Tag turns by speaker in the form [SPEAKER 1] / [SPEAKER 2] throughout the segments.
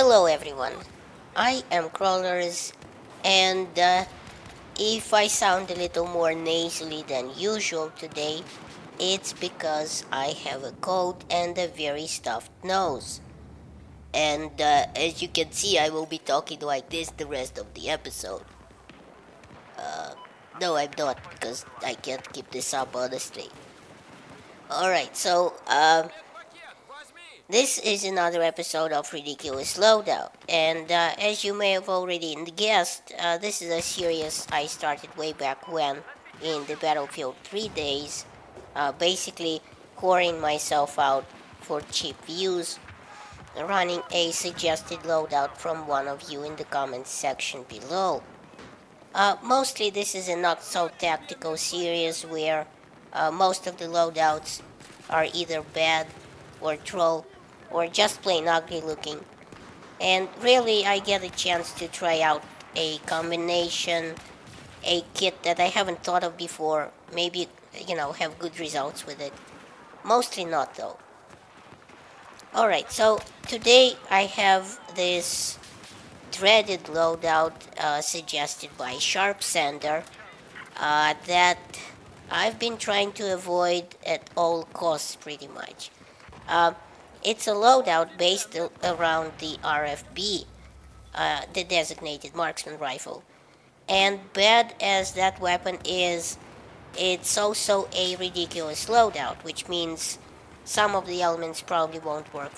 [SPEAKER 1] Hello everyone, I am Crawlers, and if I sound a little more nasally than usual today, it's because I have a cold and a very stuffed nose. And as you can see, I will be talking like this the rest of the episode. No, I'm not, because I can't keep this up honestly. Alright, so this is another episode of Ridiculous Loadout, and as you may have already guessed, this is a series I started way back when, in the Battlefield 3 days, basically pouring myself out for cheap views, running a suggested loadout from one of you in the comments section below. Mostly this is a not so tactical series where most of the loadouts are either bad or troll or just plain ugly looking, and really I get a chance to try out a combination, a kit that I haven't thought of before, maybe, have good results with it. Mostly not though. Alright, so today I have this dreaded loadout suggested by Sharp Sander that I've been trying to avoid at all costs pretty much. It's a loadout based around the RFB, the designated marksman rifle. And bad as that weapon is, it's also a ridiculous loadout, which means some of the elements probably won't work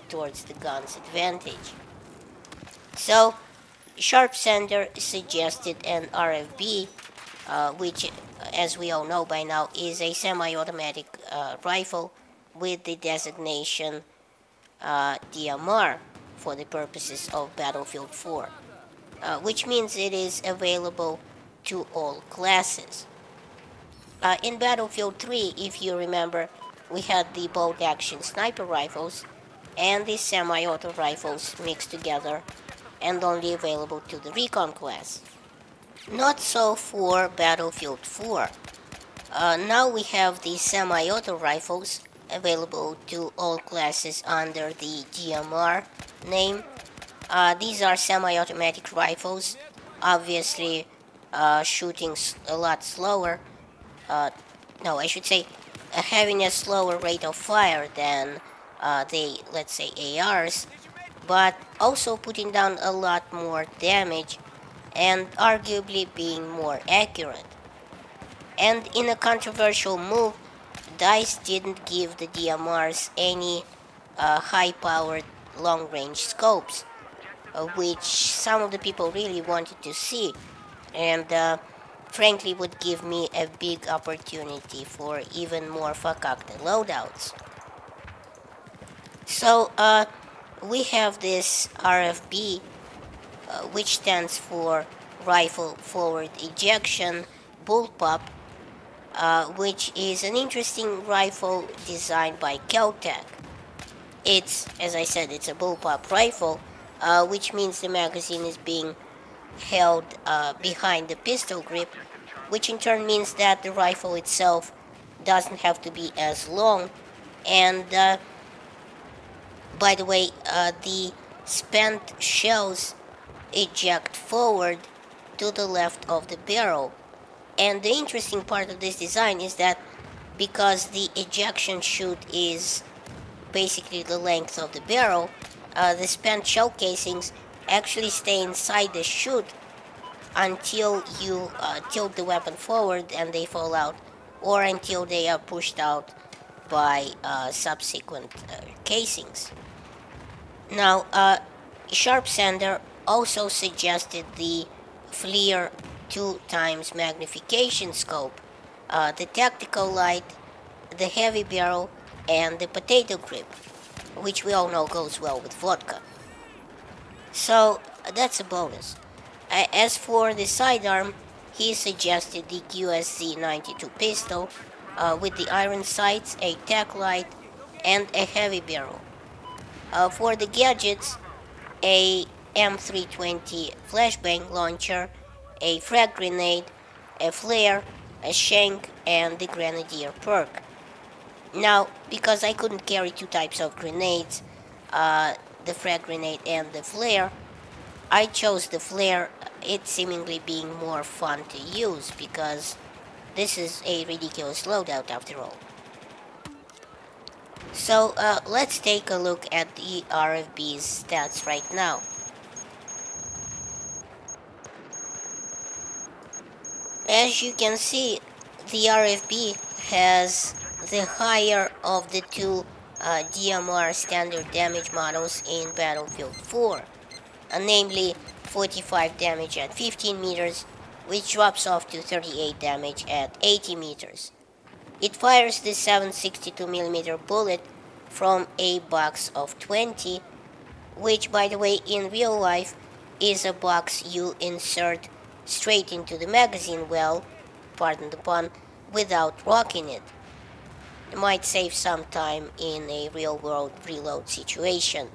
[SPEAKER 1] towards the gun's advantage. So, Sharp Sander suggested an RFB, which, as we all know by now, is a semi-automatic rifle with the designation DMR for the purposes of Battlefield 4, which means it is available to all classes. In Battlefield 3, if you remember, we had the bolt-action sniper rifles and the semi-auto rifles mixed together and only available to the recon class. Not so for Battlefield 4. Now we have the semi-auto rifles available to all classes under the DMR name. These are semi-automatic rifles, obviously shooting a lot slower. No, I should say having a slower rate of fire than let's say, ARs, but also putting down a lot more damage and arguably being more accurate. And in a controversial move, DICE didn't give the DMRs any high-powered long-range scopes, which some of the people really wanted to see, and frankly would give me a big opportunity for even more fakakta loadouts. So we have this RFB, which stands for Rifle Forward Ejection Bullpup, which is an interesting rifle designed by Caltech. It's, as I said, it's a bullpup rifle, which means the magazine is being held behind the pistol grip, which in turn means that the rifle itself doesn't have to be as long. And by the way, the spent shells eject forward to the left of the barrel. And the interesting part of this design is that because the ejection chute is basically the length of the barrel, the spent shell casings actually stay inside the chute until you tilt the weapon forward and they fall out, or until they are pushed out by subsequent casings. Now, Sharp Sander also suggested the FLIR 2x magnification scope, the tactical light, the heavy barrel, and the potato grip, which we all know goes well with vodka. So that's a bonus. As for the sidearm, he suggested the QSZ-92 pistol with the iron sights, a tac light, and a heavy barrel. For the gadgets, a M320 flashbang launcher, a frag grenade, a flare, a shank, and the grenadier perk. Now, because I couldn't carry two types of grenades, the frag grenade and the flare. I chose the flare, it seemingly being more fun to use because this is a ridiculous loadout after all. So let's take a look at the RFB's stats right now. As you can see, the RFB has the higher of the two DMR standard damage models in Battlefield 4, namely 45 damage at 15 meters, which drops off to 38 damage at 80 meters. It fires the 762mm bullet from a box of 20, which, by the way, in real life is a box you insert straight into the magazine well, pardon the pun, without rocking it. It might save some time in a real-world reload situation.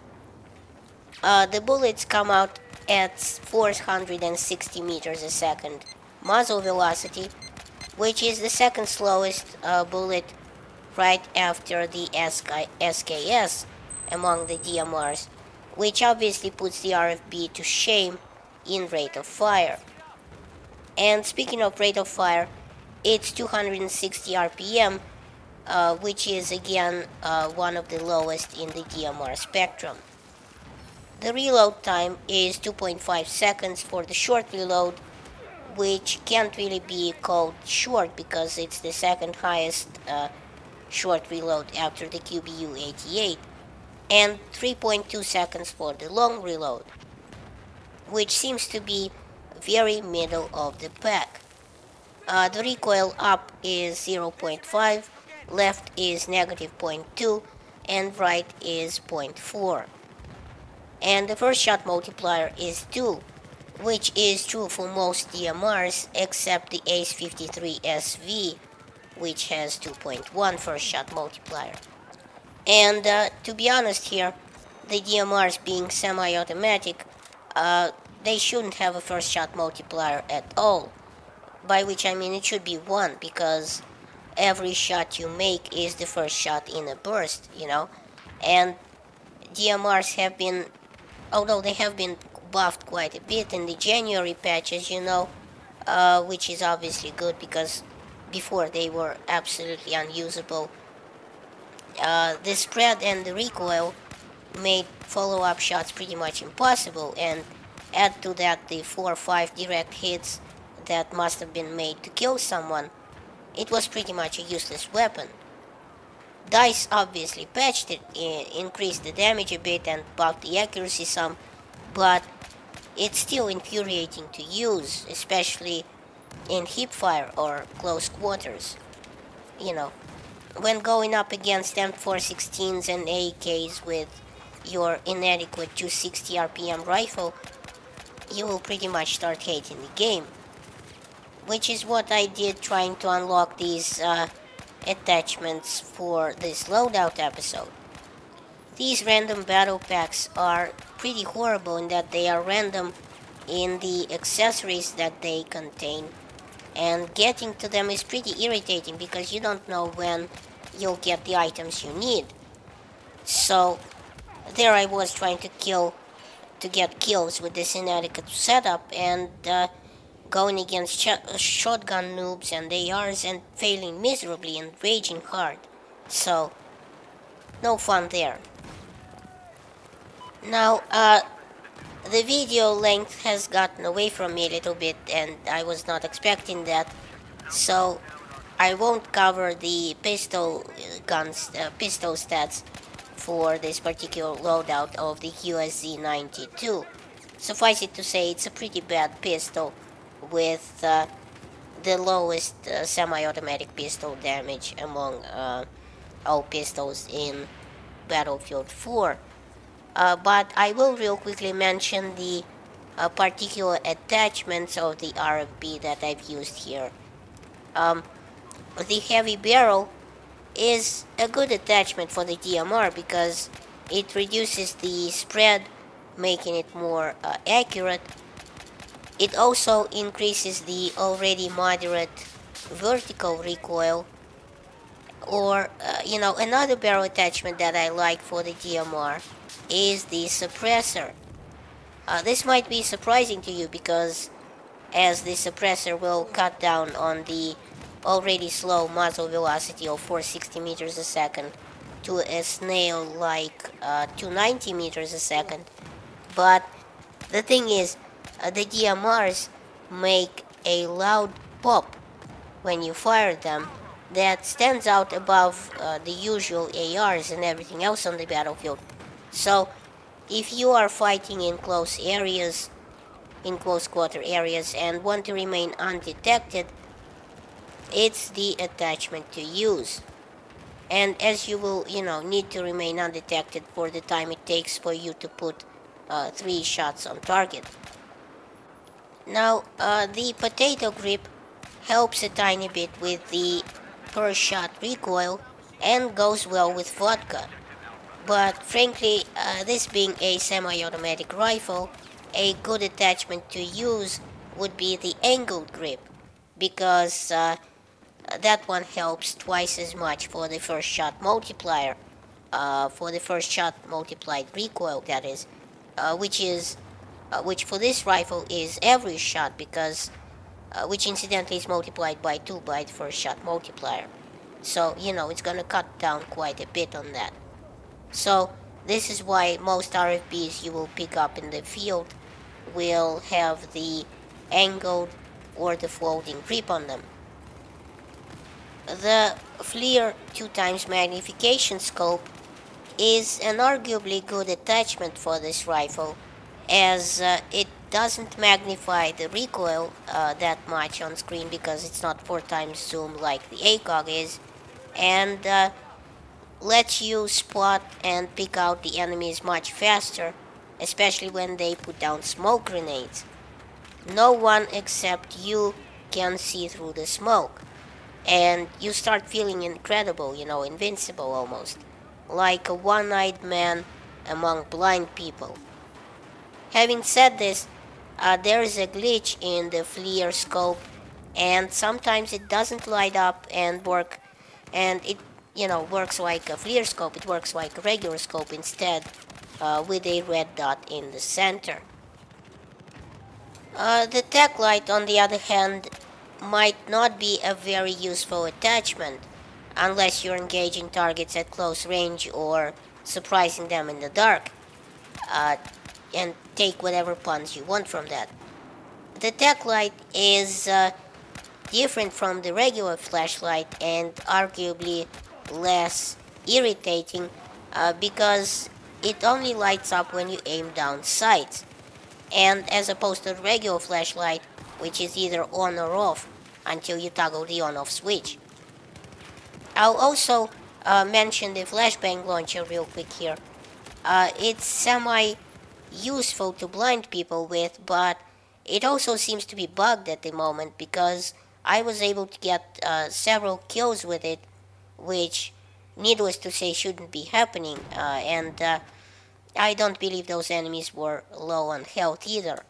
[SPEAKER 1] The bullets come out at 460 meters a second muzzle velocity, which is the second slowest bullet right after the SKS among the DMRs, which obviously puts the RFB to shame in rate of fire. And speaking of rate of fire, it's 260 RPM, which is again one of the lowest in the DMR spectrum. The reload time is 2.5 seconds for the short reload, which can't really be called short because it's the second highest short reload after the QBU-88, and 3.2 seconds for the long reload, which seems to be very middle of the pack. The recoil up is 0.5, left is negative 0.2, and right is 0.4. And the first shot multiplier is 2, which is true for most DMRs except the Ace 53 SV, which has 2.1 first shot multiplier. And to be honest here, the DMRs being semi-automatic, they shouldn't have a first shot multiplier at all, by which I mean it should be 1, because every shot you make is the first shot in a burst, you know. And DMRs have been, although they have been buffed quite a bit in the January patches, you know, which is obviously good because before they were absolutely unusable. The spread and the recoil made follow-up shots pretty much impossible, and add to that the 4 or 5 direct hits that must have been made to kill someone. It was pretty much a useless weapon. DICE obviously patched it, increased the damage a bit and buffed the accuracy some, but it's still infuriating to use, especially in hipfire or close quarters. You know, when going up against M416s and AKs with your inadequate 260 RPM rifle, you will pretty much start hating the game. Which is what I did trying to unlock these attachments for this loadout episode. These random battle packs are pretty horrible in that they are random in the accessories that they contain, and getting to them is pretty irritating because you don't know when you'll get the items you need. So there I was trying to get kills with this inadequate setup and going against shotgun noobs and ARs and failing miserably and raging hard. So no fun there. Now the video length has gotten away from me a little bit and I was not expecting that, so I won't cover the pistol stats for this particular loadout of the QSZ-92. Suffice it to say, it's a pretty bad pistol with the lowest semi-automatic pistol damage among all pistols in Battlefield 4. But I will real quickly mention the particular attachments of the RFB that I've used here. The heavy barrel is a good attachment for the DMR because it reduces the spread, making it more accurate. It also increases the already moderate vertical recoil, Or, another barrel attachment that I like for the DMR is the suppressor. This might be surprising to you because as the suppressor will cut down on the already slow muzzle velocity of 460 meters a second to a snail like 290 meters a second. But the thing is, the DMRs make a loud pop when you fire them that stands out above the usual ARs and everything else on the battlefield. So if you are fighting in close areas, in close quarter areas, and want to remain undetected, it's the attachment to use. And as you will, need to remain undetected for the time it takes for you to put 3 shots on target. Now, the potato grip helps a tiny bit with the per shot recoil and goes well with vodka. But frankly, this being a semi-automatic rifle, a good attachment to use would be the angled grip, because that one helps twice as much for the first shot multiplier, for the first shot multiplied recoil, that is, which for this rifle is every shot, because which incidentally is multiplied by 2 by the first shot multiplier. So, it's gonna cut down quite a bit on that. So, this is why most RFBs you will pick up in the field will have the angled or the floating grip on them. The FLIR 2x magnification scope is an arguably good attachment for this rifle, as it doesn't magnify the recoil that much on screen because it's not 4x zoom like the ACOG is, and lets you spot and pick out the enemies much faster, especially when they put down smoke grenades. No one except you can see through the smoke, and you start feeling incredible, invincible almost, like a one-eyed man among blind people. Having said this, there is a glitch in the FLIR scope, and sometimes it doesn't light up and work, and it works like a FLIR scope. It works like a regular scope instead, with a red dot in the center. The tech light, on the other hand, might not be a very useful attachment unless you're engaging targets at close range or surprising them in the dark, and take whatever puns you want from that. The tech light is different from the regular flashlight and arguably less irritating because it only lights up when you aim down sights, and as opposed to the regular flashlight, which is either on or off until you toggle the on-off switch. I'll also mention the flashbang launcher real quick here. It's semi-useful to blind people with, but it also seems to be bugged at the moment because I was able to get several kills with it, which, needless to say, shouldn't be happening, and I don't believe those enemies were low on health either.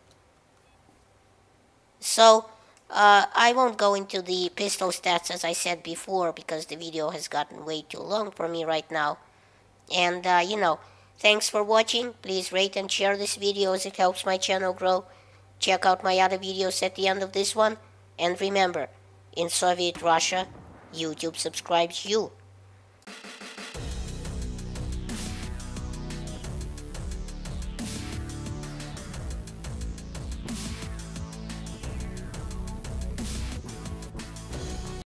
[SPEAKER 1] So, I won't go into the pistol stats as I said before because the video has gotten way too long for me right now. And, thanks for watching. Please rate and share this video as it helps my channel grow. Check out my other videos at the end of this one. And remember, in Soviet Russia, YouTube subscribes you.